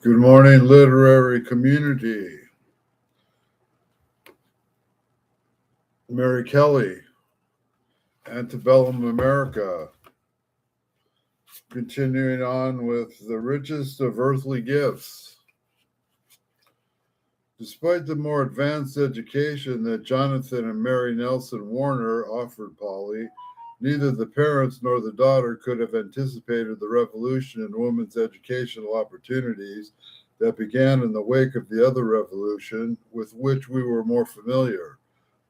Good morning, literary community. Mary Kelley, Antebellum America. Continuing on with the richest of earthly gifts. Despite the more advanced education that Jonathan and Mary Nelson Warner offered Polly, neither the parents nor the daughter could have anticipated the revolution in women's educational opportunities that began in the wake of the other revolution with which we were more familiar.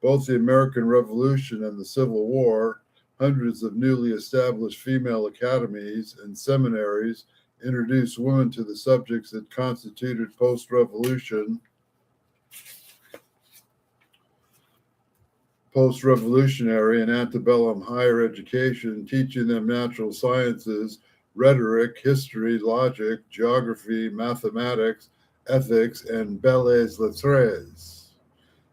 Both the American Revolution and the Civil War, hundreds of newly established female academies and seminaries introduced women to the subjects that constituted post-revolutionary and antebellum higher education, teaching them natural sciences, rhetoric, history, logic, geography, mathematics, ethics, and belles lettres.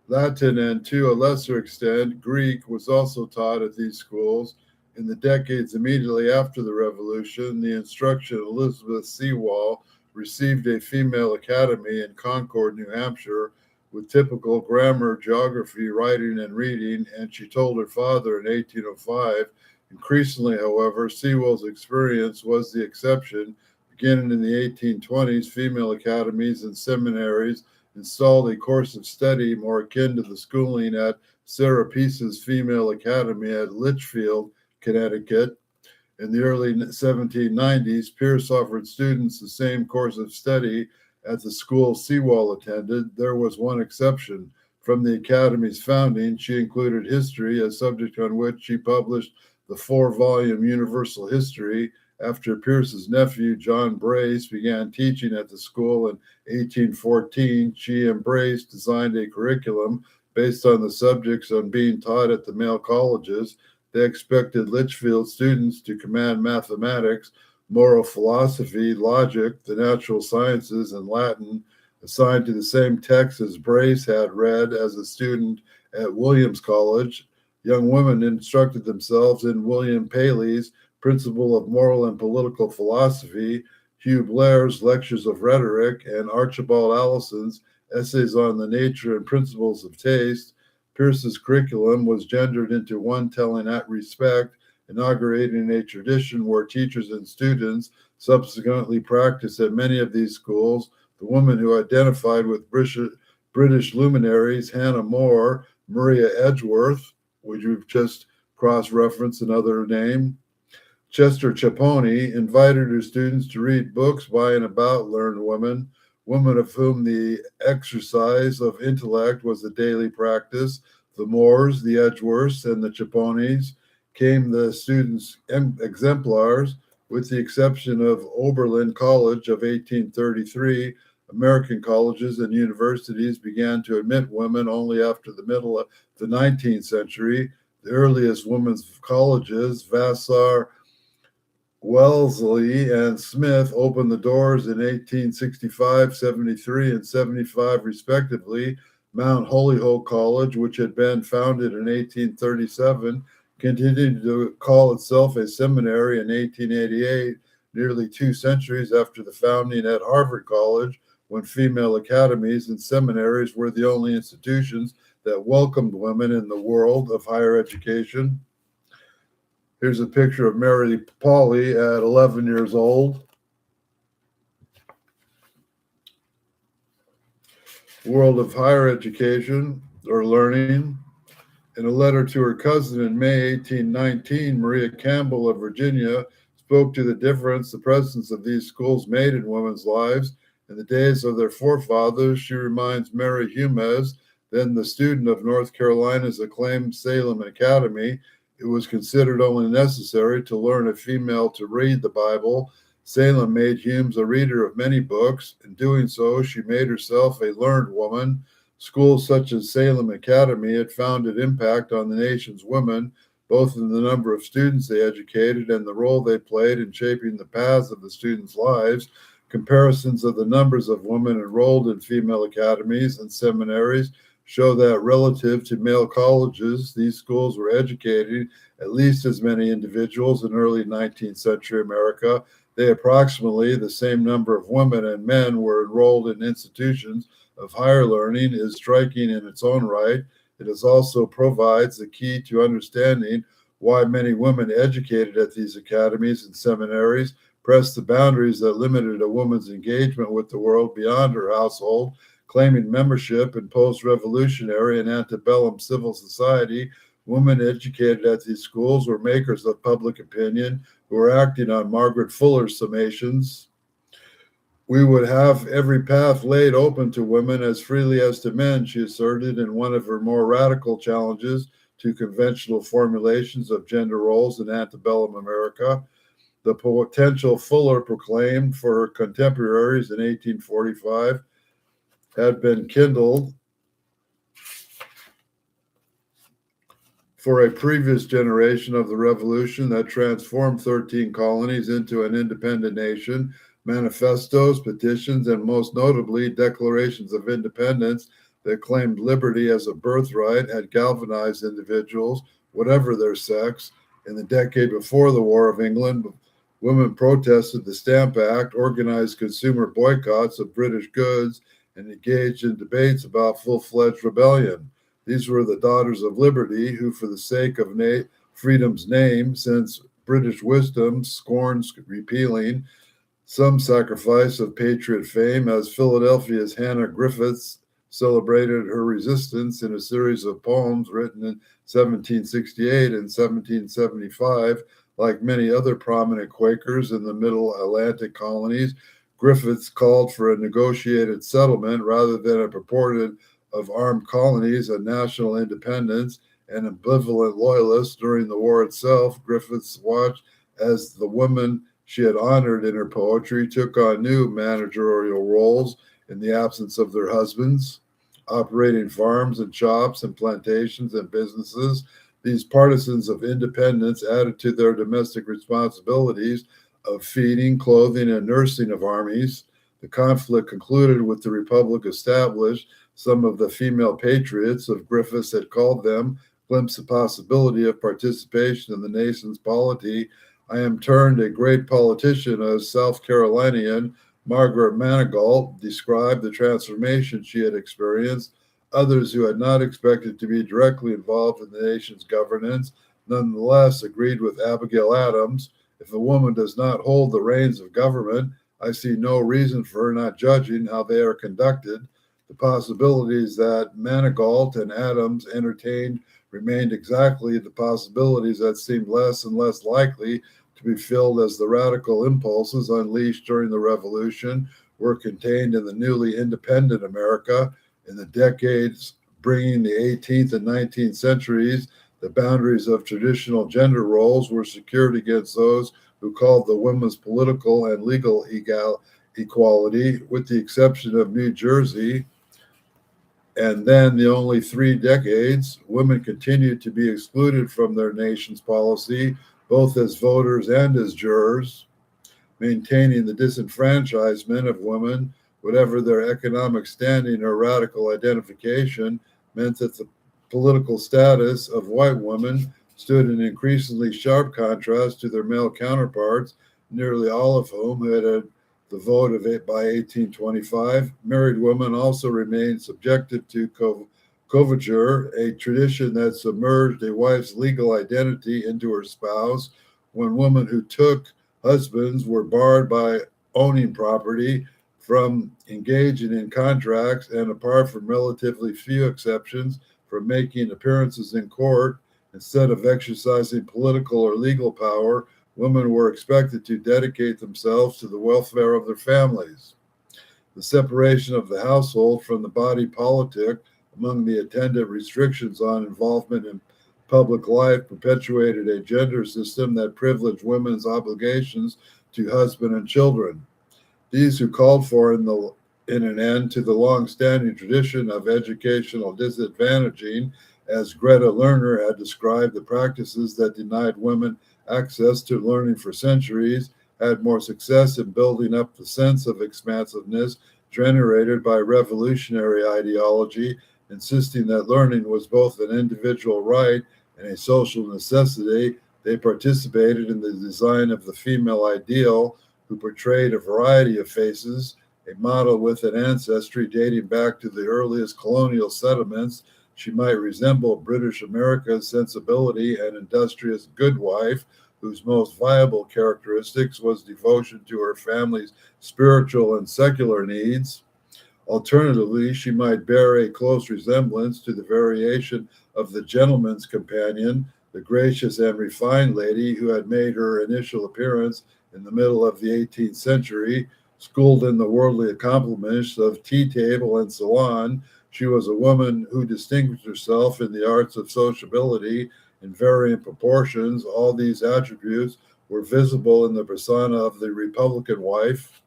Latin and, to a lesser extent, Greek was also taught at these schools. In the decades immediately after the Revolution, the instruction of Elizabeth Sewall received a female academy in Concord, New Hampshire, with typical grammar, geography, writing, and reading, and she told her father in 1805. Increasingly, however, Sewall's experience was the exception. Beginning in the 1820s, female academies and seminaries installed a course of study more akin to the schooling at Sarah Peace's Female Academy at Litchfield, Connecticut. In the early 1790s, Pierce offered students the same course of study at the school Sewall attended. There was one exception. From the Academy's founding, she included history, a subject on which she published the 4-volume Universal History. After Pierce's nephew, John Brace, began teaching at the school in 1814, she and Brace designed a curriculum based on the subjects on being taught at the male colleges. They expected Litchfield students to command mathematics, moral philosophy, logic, the natural sciences, and Latin, assigned to the same text as Brace had read as a student at Williams College. Young women instructed themselves in William Paley's Principle of Moral and Political Philosophy, Hugh Blair's Lectures of Rhetoric, and Archibald Allison's Essays on the Nature and Principles of Taste. Pierce's curriculum was gendered into one telling at respect, inaugurating a tradition where teachers and students subsequently practiced at many of these schools. The women who identified with British luminaries, Hannah More, Maria Edgeworth, which you've just cross-referenced another name, Chester Chaponi, invited her students to read books by and about learned women of whom the exercise of intellect was a daily practice. The Moores, the Edgeworths, and the Chaponis came the students' exemplars, with the exception of Oberlin College of 1833. American colleges and universities began to admit women only after the middle of the 19th century. The earliest women's colleges, Vassar, Wellesley, and Smith, opened the doors in 1865, 73, and 75, respectively. Mount Holyoke College, which had been founded in 1837, continued to call itself a seminary in 1888, nearly 2 centuries after the founding at Harvard College, when female academies and seminaries were the only institutions that welcomed women in the world of higher education. Here's a picture of Mary Polly at 11 years old. World of higher education or learning. In a letter to her cousin in May 1819, Maria Campbell of Virginia spoke to the difference the presence of these schools made in women's lives. In the days of their forefathers, she reminds Mary Humes, then the student of North Carolina's acclaimed Salem Academy, it was considered only necessary to learn a female to read the Bible. Salem made Humes a reader of many books. In doing so, she made herself a learned woman. Schools such as Salem Academy had found an impact on the nation's women, both in the number of students they educated and the role they played in shaping the paths of the students' lives. Comparisons of the numbers of women enrolled in female academies and seminaries show that relative to male colleges, these schools were educating at least as many individuals in early 19th century America Approximately the same number of women and men were enrolled in institutions of higher learning is striking in its own right. It is also provides the key to understanding why many women educated at these academies and seminaries pressed the boundaries that limited a woman's engagement with the world beyond her household, claiming membership in post-revolutionary and antebellum civil society. Women educated at these schools were makers of public opinion who were acting on Margaret Fuller's summations. We would have every path laid open to women as freely as to men, she asserted in one of her more radical challenges to conventional formulations of gender roles in antebellum America. The potential Fuller proclaimed for her contemporaries in 1845 had been kindled for a previous generation of the revolution that transformed 13 colonies into an independent nation. Manifestos, petitions, and most notably declarations of independence that claimed liberty as a birthright had galvanized individuals, whatever their sex. In the decade before the War of England, women protested the Stamp Act, organized consumer boycotts of British goods, and engaged in debates about full-fledged rebellion. These were the Daughters of Liberty, who, for the sake of freedom's name, since British wisdom scorns repealing, some sacrifice of patriot fame, as Philadelphia's Hannah Griffiths celebrated her resistance in a series of poems written in 1768 and 1775. Like many other prominent Quakers in the Middle Atlantic colonies, Griffiths called for a negotiated settlement rather than a purported of armed colonies and national independence. An ambivalent loyalist during the war itself, Griffiths watched as the women she had honored in her poetry took on new managerial roles in the absence of their husbands, operating farms and shops and plantations and businesses. These partisans of independence added to their domestic responsibilities of feeding, clothing, and nursing of armies. The conflict concluded with the republic established. Some of the female patriots of Griffiths had called them, glimpsed the possibility of participation in the nation's polity. I am turned a great politician, as South Carolinian Margaret Manigault described the transformation she had experienced. Others who had not expected to be directly involved in the nation's governance nonetheless agreed with Abigail Adams. If a woman does not hold the reins of government, I see no reason for her not judging how they are conducted. The possibilities that Manigault and Adams entertained remained exactly the possibilities that seemed less and less likely to be filled as the radical impulses unleashed during the Revolution were contained in the newly independent America. In the decades bringing the 18th and 19th centuries, the boundaries of traditional gender roles were secured against those who called the women's political and legal equality, with the exception of New Jersey. And then the only 3 decades, women continued to be excluded from their nation's policy, both as voters and as jurors, maintaining the disenfranchisement of women, whatever their economic standing or radical identification, meant that the political status of white women stood in increasingly sharp contrast to their male counterparts, nearly all of whom had the vote of it by 1825. Married women also remained subjected to coverture, a tradition that submerged a wife's legal identity into her spouse. When women who took husbands were barred by owning property from engaging in contracts, and apart from relatively few exceptions, from making appearances in court, instead of exercising political or legal power, women were expected to dedicate themselves to the welfare of their families. The separation of the household from the body politic, among the attendant restrictions on involvement in public life, perpetuated a gender system that privileged women's obligations to husband and children. These who called for in an end to the long-standing tradition of educational disadvantaging, as Greta Lerner had described the practices that denied women access to learning for centuries, had more success in building up the sense of expansiveness generated by revolutionary ideology, insisting that learning was both an individual right and a social necessity. They participated in the design of the female ideal, who portrayed a variety of faces, a model with an ancestry dating back to the earliest colonial settlements. She might resemble British America's sensibility and industrious good wife, whose most viable characteristics was devotion to her family's spiritual and secular needs. Alternatively, she might bear a close resemblance to the variation of the gentleman's companion, the gracious and refined lady who had made her initial appearance in the middle of the 18th century. Schooled in the worldly accomplishments of tea table and salon, she was a woman who distinguished herself in the arts of sociability in varying proportions. All these attributes were visible in the persona of the Republican wife,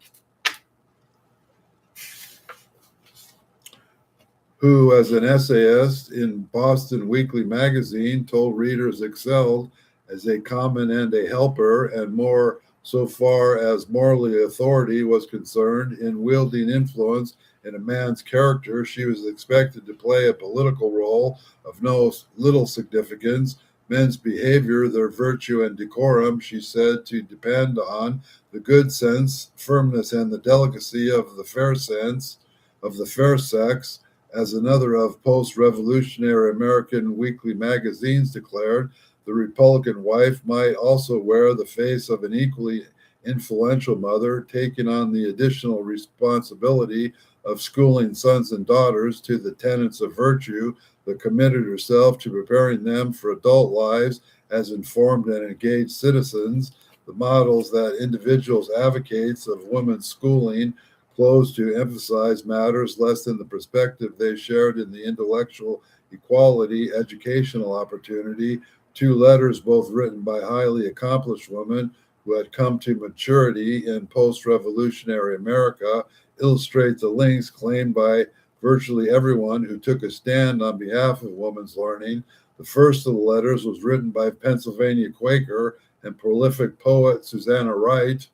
who, as an essayist in Boston Weekly magazine, told readers excelled as a common and a helper, and more so far as morally authority was concerned in wielding influence in a man's character. She was expected to play a political role of no little significance. Men's behavior, their virtue and decorum, she said, to depend on the good sense, firmness, and the delicacy of the fair sex. As another of post-revolutionary American weekly magazines declared, the Republican wife might also wear the face of an equally influential mother, taking on the additional responsibility of schooling sons and daughters to the tenets of virtue, but committed herself to preparing them for adult lives as informed and engaged citizens. The models that individuals advocates of women's schooling closed to emphasize matters less than the perspective they shared in the intellectual equality, educational opportunity. Two letters, both written by highly accomplished women who had come to maturity in post-revolutionary America, illustrate the links claimed by virtually everyone who took a stand on behalf of women's learning. The first of the letters was written by Pennsylvania Quaker and prolific poet Susanna Wright,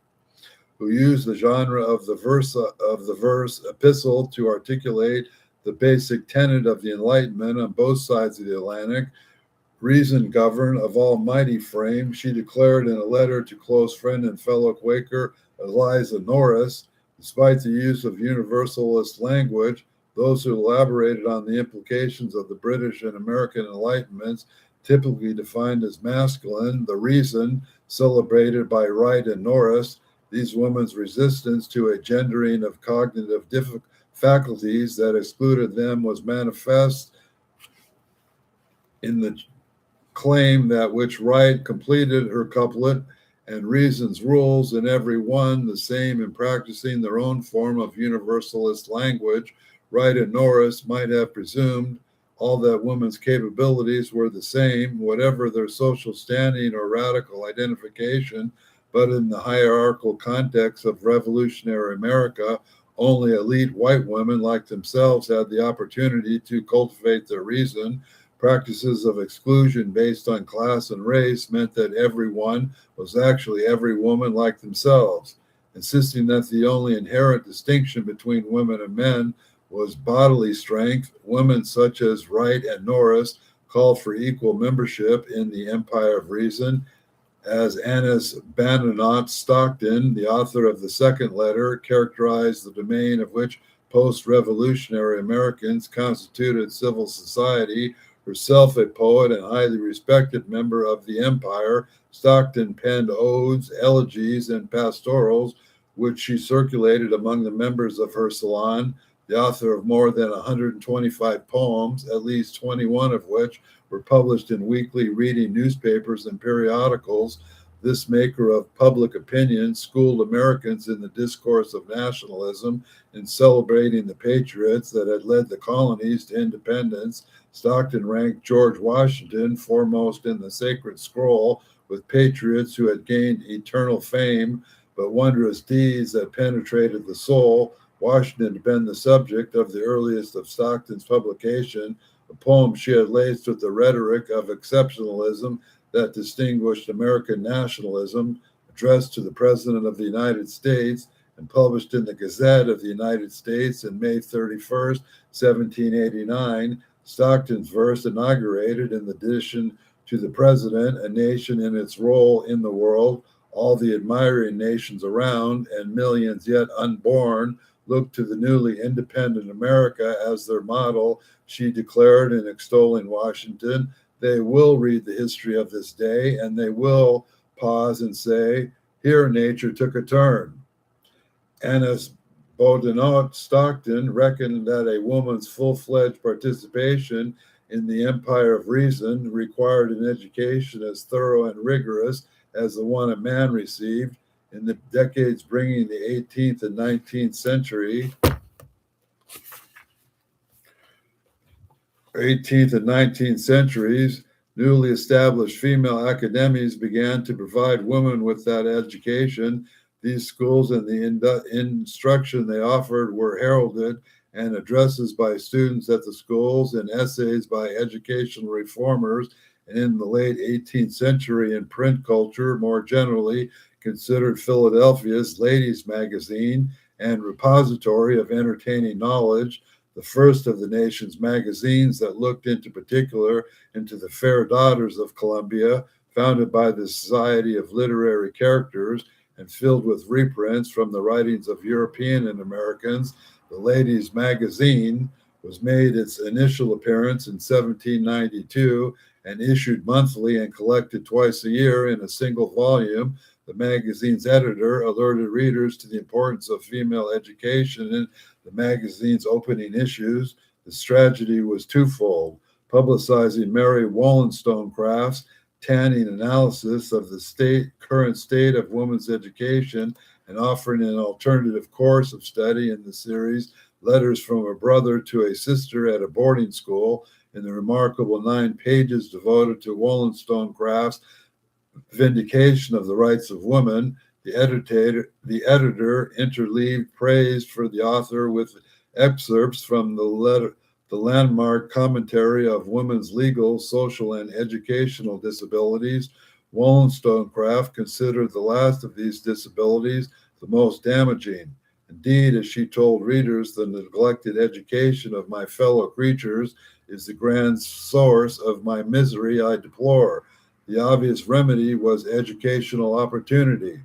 who used the genre of the verse epistle to articulate the basic tenet of the Enlightenment on both sides of the Atlantic. Reason govern of almighty frame, she declared in a letter to close friend and fellow Quaker Eliza Norris. Despite the use of universalist language, those who elaborated on the implications of the British and American Enlightenments, typically defined as masculine, the reason celebrated by Wright and Norris, these women's resistance to a gendering of cognitive faculties that excluded them was manifest in the claim that which Wright completed her couplet, and reason's rules in every one the same in practicing their own form of universalist language. Wright and Norris might have presumed all that women's capabilities were the same, whatever their social standing or radical identification, but in the hierarchical context of revolutionary America, only elite white women like themselves had the opportunity to cultivate their reason. Practices of exclusion based on class and race meant that everyone was actually every woman like themselves, insisting that the only inherent distinction between women and men was bodily strength. Women such as Wright and Norris called for equal membership in the Empire of Reason. As Annis Bannock Stockton, the author of the second letter, characterized the domain of which post-revolutionary Americans constituted civil society, herself a poet and highly respected member of the empire, Stockton penned odes, elegies, and pastorals, which she circulated among the members of her salon, the author of more than 125 poems, at least 21 of which were published in weekly reading newspapers and periodicals. This maker of public opinion schooled Americans in the discourse of nationalism in celebrating the patriots that had led the colonies to independence. Stockton ranked George Washington foremost in the sacred scroll with patriots who had gained eternal fame, but wondrous deeds that penetrated the soul. Washington had been the subject of the earliest of Stockton's publication, a poem she had laced with the rhetoric of exceptionalism that distinguished American nationalism, addressed to the President of the United States and published in the Gazette of the United States on May 31st, 1789. Stockton's verse inaugurated, in addition to the President, a nation in its role in the world. All the admiring nations around and millions yet unborn looked to the newly independent America as their model, she declared in extolling Washington. They will read the history of this day, and they will pause and say, here nature took a turn. Annis Boudinot Stockton reckoned that a woman's full-fledged participation in the empire of reason required an education as thorough and rigorous as the one a man received in the decades bringing the 18th and 19th century. 18th and 19th centuries, newly established female academies began to provide women with that education. These schools and the instruction they offered were heralded and addresses by students at the schools and essays by educational reformers. And in the late 18th century, in print culture, more generally considered Philadelphia's ladies' magazine and repository of entertaining knowledge, the first of the nation's magazines that looked into particular into the fair daughters of Columbia, founded by the Society of Literary Characters and filled with reprints from the writings of European and Americans. The Ladies' Magazine was made its initial appearance in 1792 and issued monthly and collected twice a year in a single volume. The magazine's editor alerted readers to the importance of female education in the magazine's opening issues. The strategy was twofold: publicizing Mary Wollstonecraft's tanning analysis of the current state of women's education and offering an alternative course of study in the series Letters from a Brother to a Sister at a Boarding School, in the remarkable 9 pages devoted to Wollstonecraft's vindication of the rights of women. The editor interleaved praise for the author with excerpts from the landmark commentary of women's legal, social, and educational disabilities. Wollstonecraft considered the last of these disabilities the most damaging. Indeed, as she told readers, the neglected education of my fellow creatures is the grand source of my misery I deplore. The obvious remedy was educational opportunity.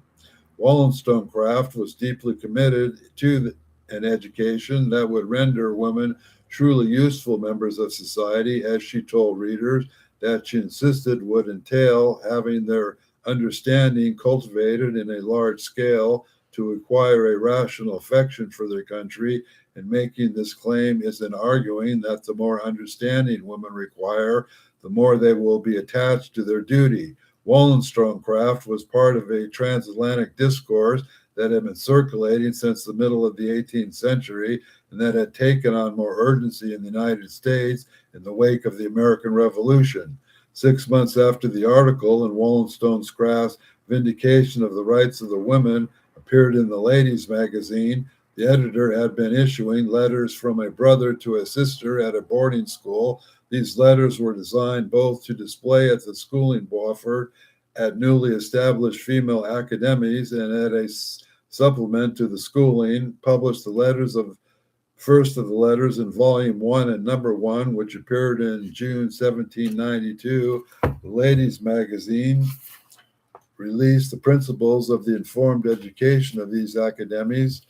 Wollstonecraft was deeply committed to an education that would render women truly useful members of society, as she told readers, that she insisted would entail having their understanding cultivated in a large scale to acquire a rational affection for their country. And making this claim is in arguing that the more understanding women require, the more they will be attached to their duty. Wollstonecraft was part of a transatlantic discourse that had been circulating since the middle of the 18th century and that had taken on more urgency in the United States in the wake of the American Revolution. 6 months after the article in Wollstonecraft's vindication of the rights of the women appeared in the Ladies' Magazine, the editor had been issuing letters from a brother to a sister at a boarding school. These letters were designed both to display at the schooling offered at newly established female academies and at a supplement to the schooling, published the letters of first of the letters in volume 1 and number 1, which appeared in June 1792. The Ladies' Magazine released the principles of the informed education of these academies.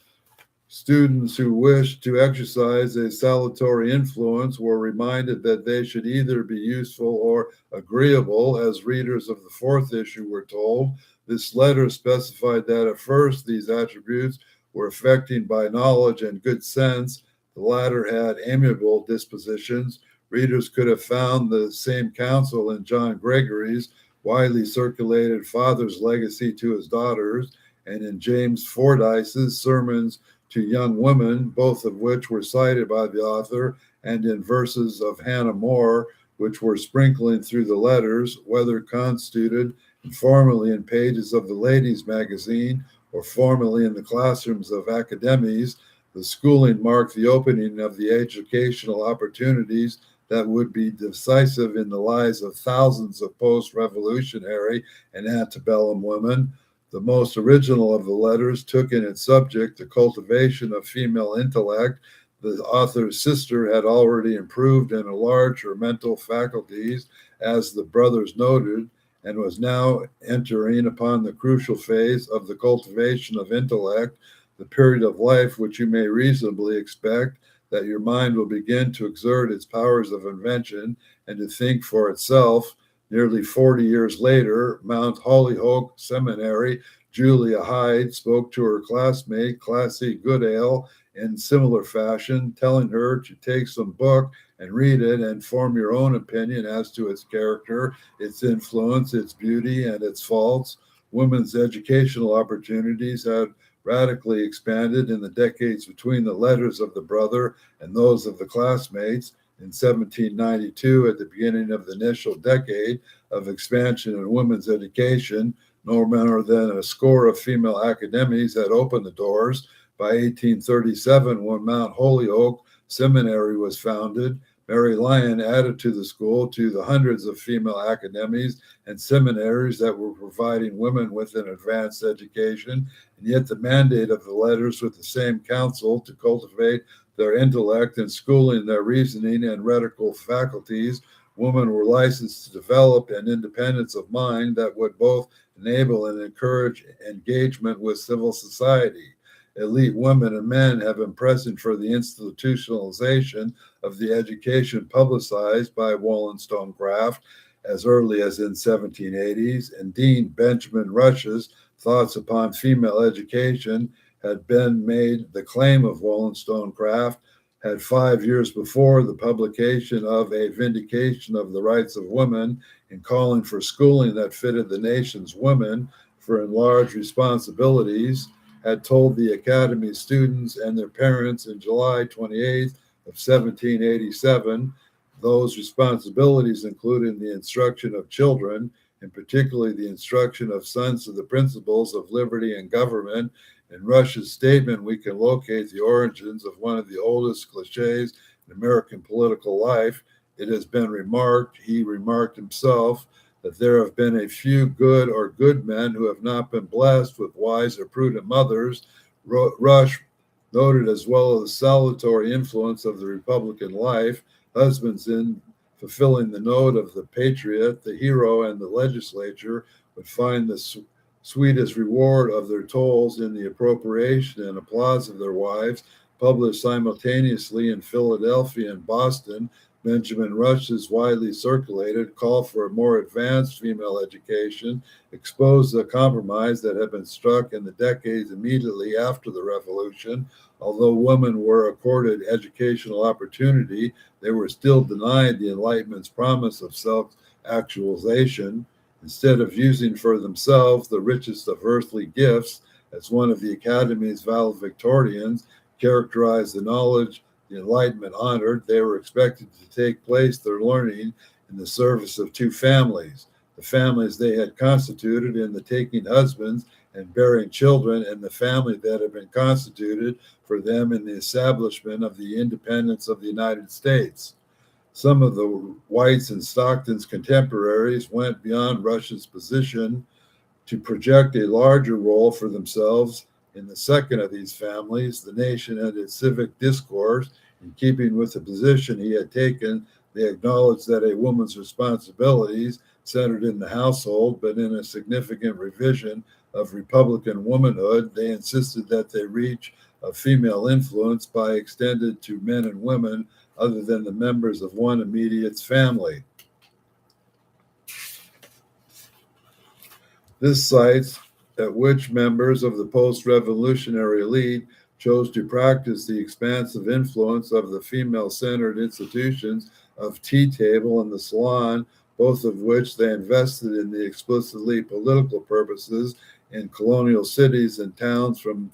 Students who wished to exercise a salutary influence were reminded that they should either be useful or agreeable, as readers of the 4th issue were told. This letter specified that at first these attributes were affected by knowledge and good sense. The latter had amiable dispositions. Readers could have found the same counsel in John Gregory's widely circulated Father's Legacy to His Daughters and in James Fordyce's Sermons to Young Women, both of which were cited by the author, and in verses of Hannah More, which were sprinkling through the letters, whether constituted informally in pages of the Ladies' Magazine or formally in the classrooms of academies. The schooling marked the opening of the educational opportunities that would be decisive in the lives of thousands of post-revolutionary and antebellum women. The most original of the letters took in its subject the cultivation of female intellect. The author's sister had already improved and enlarged her mental faculties, as the brothers noted, and was now entering upon the crucial phase of the cultivation of intellect, the period of life which you may reasonably expect that your mind will begin to exert its powers of invention and to think for itself. Nearly 40 years later, Mount Holyoke Seminary, Julia Hyde spoke to her classmate, Classy Goodale, in similar fashion, telling her to take some book and read it and form your own opinion as to its character, its influence, its beauty, and its faults. Women's educational opportunities had radically expanded in the decades between the letters of the brother and those of the classmates. In 1792, at the beginning of the initial decade of expansion in women's education, no more than a score of female academies had opened the doors. By 1837, when Mount Holyoke Seminary was founded, Mary Lyon added to the school to the hundreds of female academies and seminaries that were providing women with an advanced education, and yet the mandate of the letters with the same counsel to cultivate their intellect and schooling their reasoning and rhetorical faculties, women were licensed to develop an independence of mind that would both enable and encourage engagement with civil society. Elite women and men have been present for the institutionalization of the education publicized by Wollstonecraft as early as in 1780s, and Dean Benjamin Rush's thoughts upon female education had been made the claim of Wollstonecraft had 5 years before the publication of A Vindication of the Rights of Women in calling for schooling that fitted the nation's women for enlarged responsibilities, had told the Academy students and their parents in July 28th of 1787. Those responsibilities included the instruction of children, and particularly the instruction of sons of the principles of liberty and government. In Rush's statement, we can locate the origins of one of the oldest cliches in American political life. It has been remarked, he remarked himself, that there have been a few good or good men who have not been blessed with wise or prudent mothers. Rush noted as well the salutary influence of the Republican life, husbands in fulfilling the note of the patriot, the hero, and the legislature would find the sweetest reward of their tolls in the appropriation and applause of their wives, published simultaneously in Philadelphia and Boston. Benjamin Rush's widely circulated call for a more advanced female education exposed the compromise that had been struck in the decades immediately after the Revolution. Although women were accorded educational opportunity, they were still denied the Enlightenment's promise of self-actualization. Instead of using for themselves the richest of earthly gifts, as one of the Academy's valedictorians characterized the knowledge the Enlightenment honored, they were expected to take place their learning in the service of two families, the families they had constituted in the taking husbands and bearing children, and the family that had been constituted for them in the establishment of the independence of the United States. Some of the Whites and Stockton's contemporaries went beyond Rush's position to project a larger role for themselves in the second of these families, the nation and its civic discourse. In keeping with the position he had taken, they acknowledged that a woman's responsibilities centered in the household, but in a significant revision of Republican womanhood, they insisted that they reach a female influence by extended to men and women other than the members of one immediate family. This cites at which members of the post-revolutionary elite chose to practice the expansive influence of the female-centered institutions of tea table and the salon, both of which they invested in the explicitly political purposes in colonial cities and towns from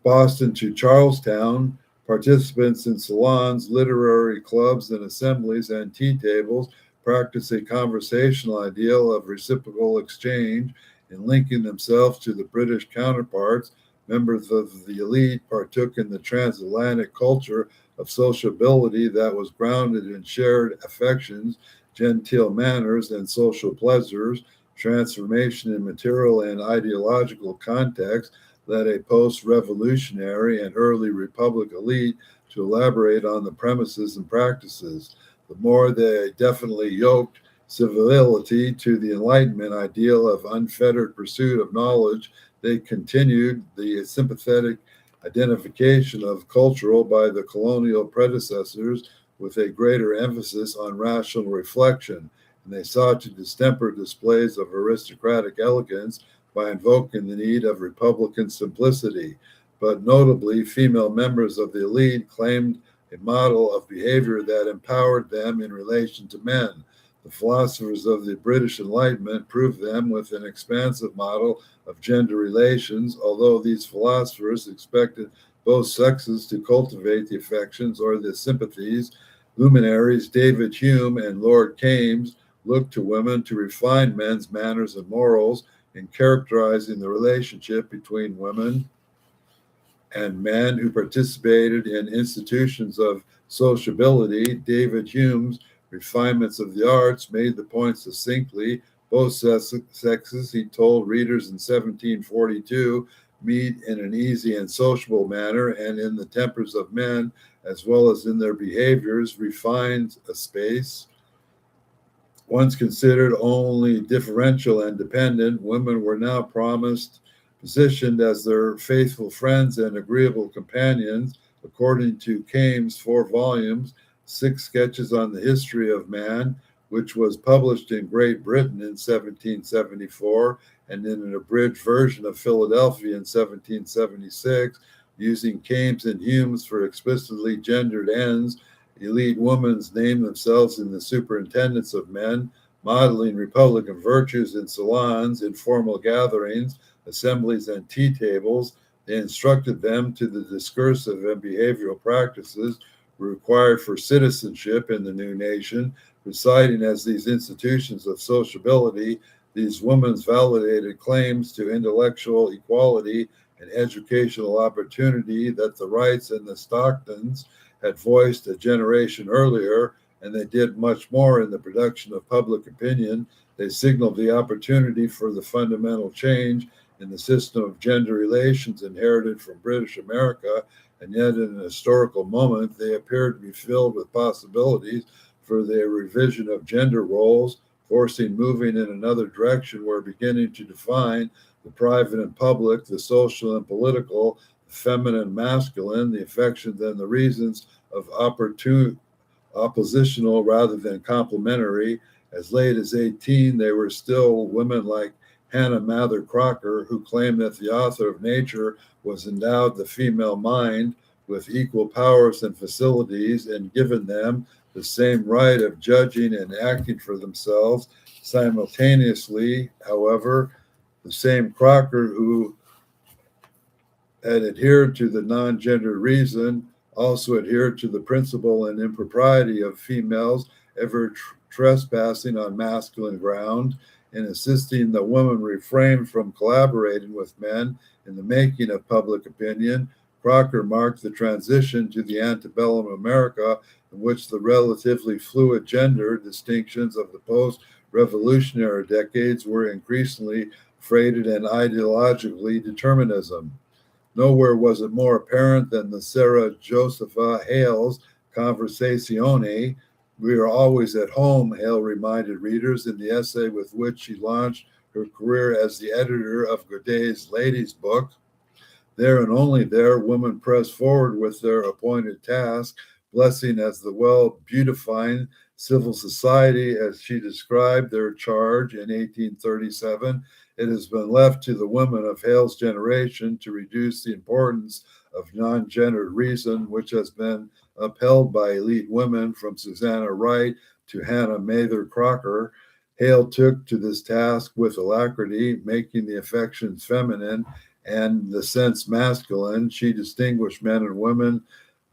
Boston to Charlestown. Participants in salons, literary clubs, and assemblies and tea tables practice a conversational ideal of reciprocal exchange in linking themselves to the British counterparts. Members of the elite partook in the transatlantic culture of sociability that was grounded in shared affections, genteel manners, and social pleasures. Transformation in material and ideological context led a post-revolutionary and early republic elite to elaborate on the premises and practices. The more they definitely yoked civility to the Enlightenment ideal of unfettered pursuit of knowledge, they continued the sympathetic identification of cultural by the colonial predecessors with a greater emphasis on rational reflection, and they sought to distemper displays of aristocratic elegance by invoking the need of republican simplicity. But notably, female members of the elite claimed a model of behavior that empowered them in relation to men. The philosophers of the British Enlightenment proved them with an expansive model of gender relations, although these philosophers expected both sexes to cultivate the affections or the sympathies. Luminaries David Hume and Lord Keynes looked to women to refine men's manners and morals in characterizing the relationship between women and men who participated in institutions of sociability. David Hume's refinements of the arts made the point succinctly. Both sexes, he told readers in 1742, meet in an easy and sociable manner, and in the tempers of men, as well as in their behaviors, refined a space. Once considered only differential and dependent, women were now positioned as their faithful friends and agreeable companions. According to Kame's 4 volumes, 6 sketches on the history of man, which was published in Great Britain in 1774 and in an abridged version of Philadelphia in 1776, using Kame's and Hume's for explicitly gendered ends. Elite women name themselves in the superintendence of men, modeling Republican virtues in salons, informal gatherings, assemblies, and tea tables. They instructed them to the discursive and behavioral practices required for citizenship in the new nation, presiding as these institutions of sociability. These women's validated claims to intellectual equality and educational opportunity that the Wrights and the Stocktons had voiced a generation earlier, and they did much more in the production of public opinion. They signaled the opportunity for the fundamental change in the system of gender relations inherited from British America, and yet in an historical moment, they appeared to be filled with possibilities for the revision of gender roles, forcing moving in another direction where beginning to define the private and public, the social and political, the feminine and masculine, the affections and the reasons of oppositional rather than complementary. As late as 18, they were still women like Hannah Mather Crocker, who claimed that the author of Nature was endowed the female mind with equal powers and facilities and given them the same right of judging and acting for themselves. Simultaneously, however, the same Crocker who had adhered to the non-gender reason also adhered to the principle and impropriety of females ever trespassing on masculine ground. In insisting that women refrain from collaborating with men in the making of public opinion, Crocker marked the transition to the antebellum America in which the relatively fluid gender distinctions of the post-revolutionary decades were increasingly freighted in ideologically determinism. Nowhere was it more apparent than the Sarah Josepha Hale's Conversazione. We are always at home, Hale reminded readers in the essay with which she launched her career as the editor of Godey's Ladies' Book. There and only there, women pressed forward with their appointed task, blessing as the well-beautifying civil society, as she described their charge in 1837. It has been left to the women of Hale's generation to reduce the importance of non-gendered reason, which has been upheld by elite women from Susanna Wright to Hannah Mather Crocker. Hale took to this task with alacrity, making the affections feminine and the sense masculine. She distinguished men and women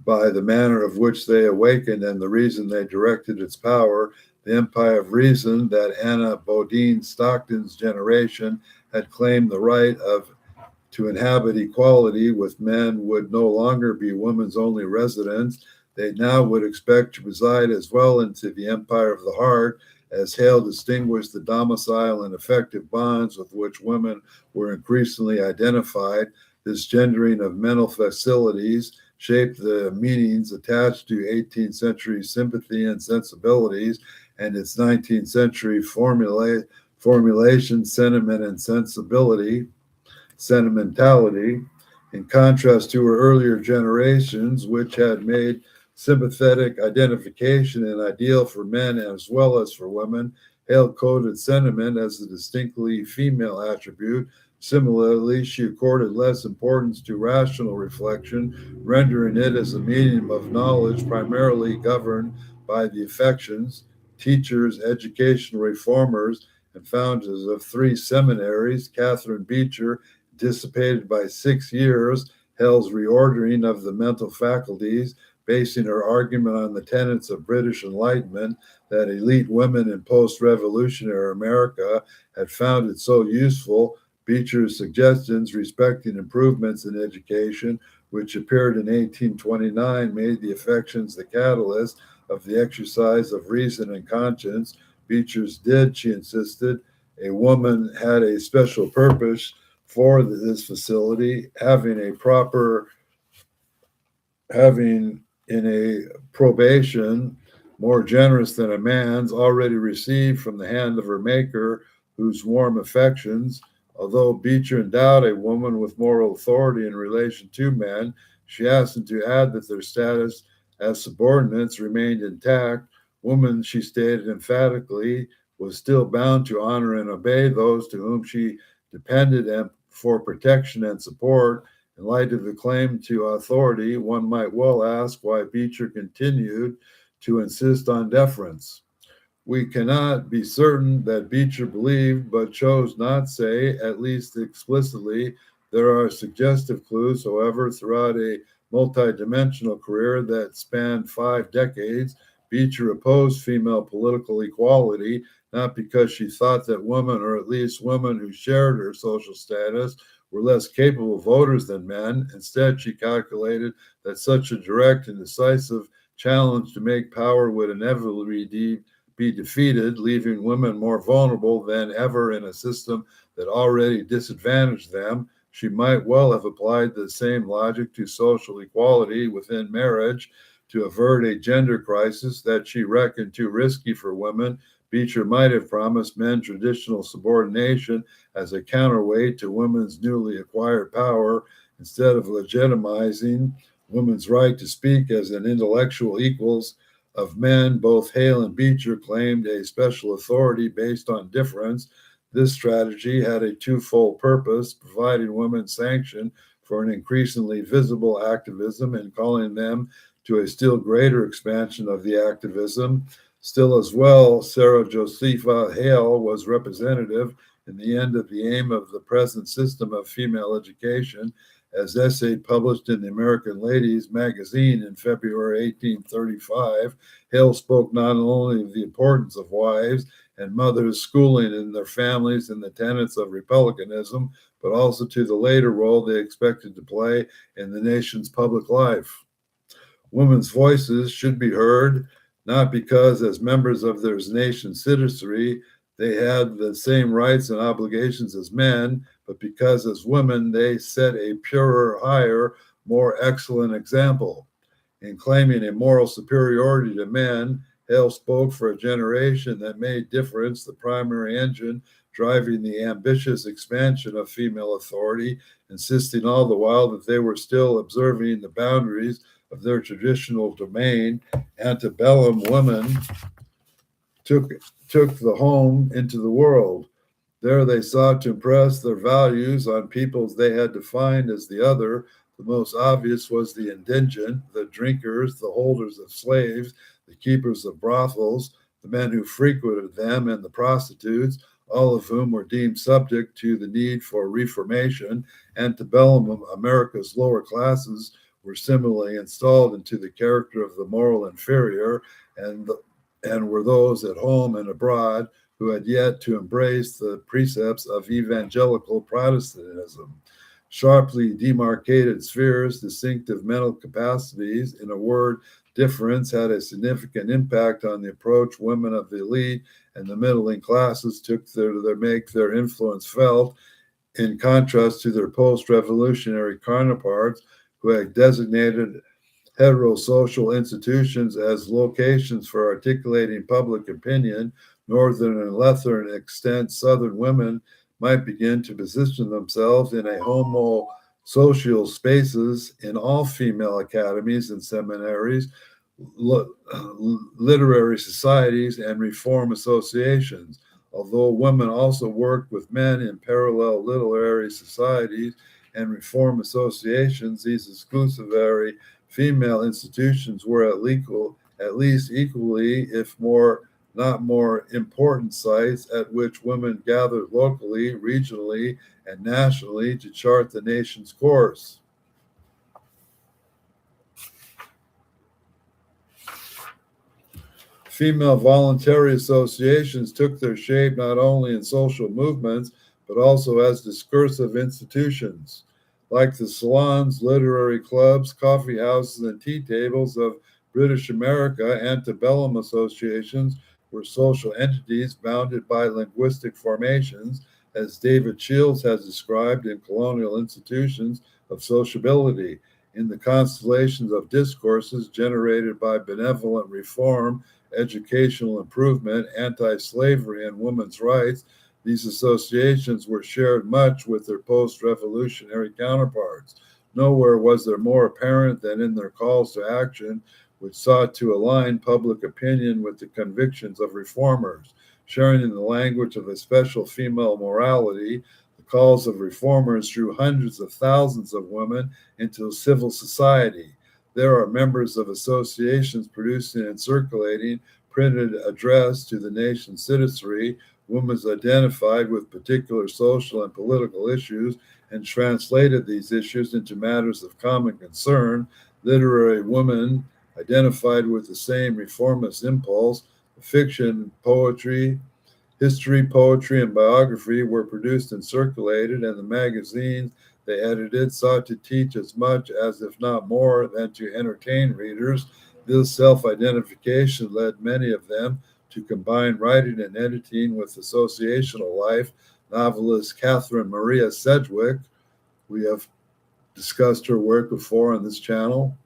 by the manner of which they awakened and the reason they directed its power. The empire of reason that Anna Bodine Stockton's generation had claimed the right to inhabit equality with men would no longer be women's only residence. They now would expect to reside as well into the empire of the heart, as Hale distinguished the domicile and effective bonds with which women were increasingly identified. This gendering of mental facilities shaped the meanings attached to 18th century sympathy and sensibilities, and its 19th century formulation, sentiment, and sentimentality, in contrast to her earlier generations, which had made sympathetic identification an ideal for men as well as for women. Hale coded sentiment as a distinctly female attribute. Similarly, she accorded less importance to rational reflection, rendering it as a medium of knowledge primarily governed by the affections. Teachers, educational reformers, and founders of three seminaries, Catherine Beecher, dissipated by 6 years, Hale's reordering of the mental faculties, basing her argument on the tenets of British Enlightenment that elite women in post-revolutionary America had found it so useful. Beecher's suggestions respecting improvements in education, which appeared in 1829, made the affections the catalyst of the exercise of reason and conscience. Beecher's did, she insisted. A woman had a special purpose for this facility, having in a probation more generous than a man's already received from the hand of her maker, whose warm affections, although Beecher endowed a woman with moral authority in relation to men, she hastened to add that their status as subordinates remained intact. Woman, she stated emphatically, was still bound to honor and obey those to whom she depended and for protection and support. In light of the claim to authority, one might well ask why Beecher continued to insist on deference. We cannot be certain that Beecher believed, but chose not say, at least explicitly. There are suggestive clues, however, throughout a multidimensional career that spanned 5 decades. Beecher opposed female political equality, not because she thought that women, or at least women who shared her social status, were less capable voters than men. Instead, she calculated that such a direct and decisive challenge to make power would inevitably be defeated, leaving women more vulnerable than ever in a system that already disadvantaged them. She might well have applied the same logic to social equality within marriage to avert a gender crisis that she reckoned too risky for women. Beecher might have promised men traditional subordination as a counterweight to women's newly acquired power, instead of legitimizing women's right to speak as an intellectual equals of men. Both Hale and Beecher claimed a special authority based on difference. This strategy had a twofold purpose: providing women sanction for an increasingly visible activism and calling them to a still greater expansion of the activism. Still as well, Sarah Josepha Hale was representative in the end of the aim of the present system of female education. As essay published in the American Ladies magazine in February 1835, Hale spoke not only of the importance of wives and mothers schooling in their families and the tenets of republicanism, but also to the later role they expected to play in the nation's public life. Women's voices should be heard, not because as members of their nation's citizenry they had the same rights and obligations as men, but because as women they set a purer, higher, more excellent example. In claiming a moral superiority to men, Hale spoke for a generation that made difference the primary engine driving the ambitious expansion of female authority, insisting all the while that they were still observing the boundaries of their traditional domain. Antebellum women took the home into the world. There they sought to impress their values on peoples they had defined as the other. The most obvious was the indigent, the drinkers, the holders of slaves, the keepers of brothels, the men who frequented them, and the prostitutes, all of whom were deemed subject to the need for reformation. Antebellum America's lower classes were similarly installed into the character of the moral inferior, and were those at home and abroad who had yet to embrace the precepts of evangelical Protestantism. Sharply demarcated spheres, distinctive mental capacities, in a word, difference, had a significant impact on the approach women of the elite and the middling classes took to make their influence felt, in contrast to their post-revolutionary counterparts who had designated heterosocial institutions as locations for articulating public opinion, northern and lesser extent, southern women might begin to position themselves in a homosocial spaces in all female academies and seminaries, literary societies, and reform associations. Although women also worked with men in parallel literary societies and reform associations, these exclusively female institutions were at least equally, if not more important sites at which women gathered locally, regionally, and nationally to chart the nation's course. Female voluntary associations took their shape not only in social movements, but also as discursive institutions. Like the salons, literary clubs, coffee houses, and tea tables of British America, antebellum associations were social entities bounded by linguistic formations, as David Shields has described in Colonial Institutions of Sociability. In the constellations of discourses generated by benevolent reform, educational improvement, anti-slavery, and women's rights, these associations were shared much with their post-revolutionary counterparts. Nowhere was there more apparent than in their calls to action, which sought to align public opinion with the convictions of reformers. Sharing in the language of a special female morality, the calls of reformers drew hundreds of thousands of women into civil society. There are members of associations producing and circulating printed address to the nation's citizenry, women identified with particular social and political issues, and translated these issues into matters of common concern. Literary women identified with the same reformist impulse. Fiction, poetry, history, poetry, and biography were produced and circulated, and the magazines they edited sought to teach as much as, if not more, than to entertain readers. This self-identification led many of them to combine writing and editing with associational life. Novelist Catherine Maria Sedgwick, we have discussed her work before on this channel,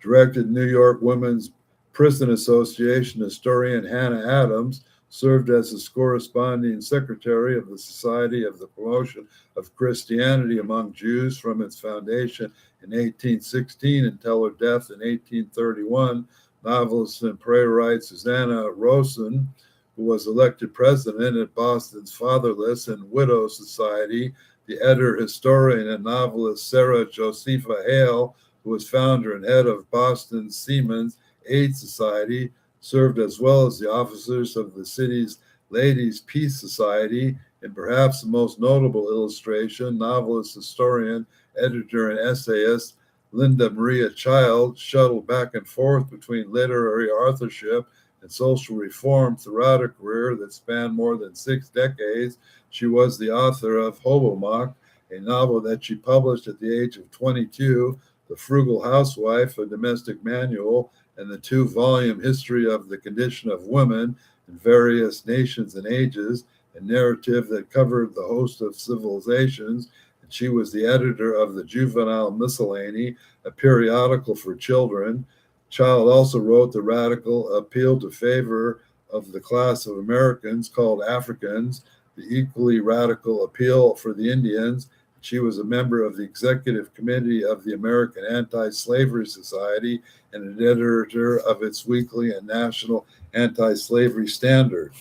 directed New York Women's Prison Association historian Hannah Adams, served as its corresponding secretary of the Society of the Promotion of Christianity among Jews from its foundation in 1816 until her death in 1831. Novelist and playwright Susanna Rosen, who was elected president at Boston's Fatherless and Widow Society, the editor, historian, and novelist Sarah Josepha Hale, who was founder and head of Boston's Seamen's Aid Society, served as well as the officers of the city's Ladies' Peace Society, and perhaps the most notable illustration, novelist, historian, editor, and essayist Linda Maria Child shuttled back and forth between literary authorship and social reform throughout a career that spanned more than 6 decades. She was the author of Hobomok, a novel that she published at the age of 22, The Frugal Housewife, a domestic manual, and the 2-volume History of the Condition of Women in Various Nations and Ages, a narrative that covered the host of civilizations. And she was the editor of the Juvenile Miscellany, a periodical for children. Child also wrote the radical appeal to favor of the class of Americans called Africans, the equally radical appeal for the Indians. She was a member of the executive committee of the American Anti-Slavery Society and an editor of its weekly and national anti-slavery standard.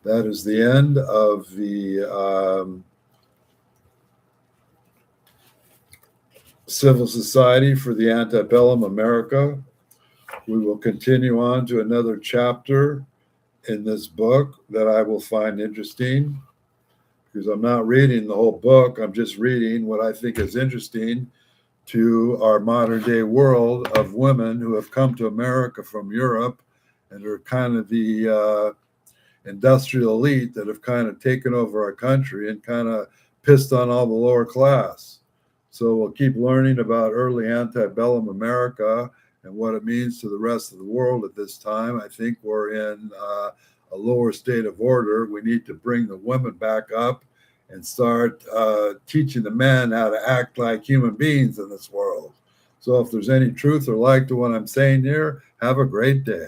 That is the end of the Civil Society for the Antebellum America. We will continue on to another chapter in this book that I will find interesting, because I'm not reading the whole book. I'm just reading what I think is interesting to our modern day world of women who have come to America from Europe and are kind of the industrial elite that have kind of taken over our country and kind of pissed on all the lower class. So we'll keep learning about early antebellum America and what it means to the rest of the world at this time. I think we're in a lower state of order. We need to bring the women back up and start teaching the men how to act like human beings in this world. So if there's any truth or like to what I'm saying here, have a great day.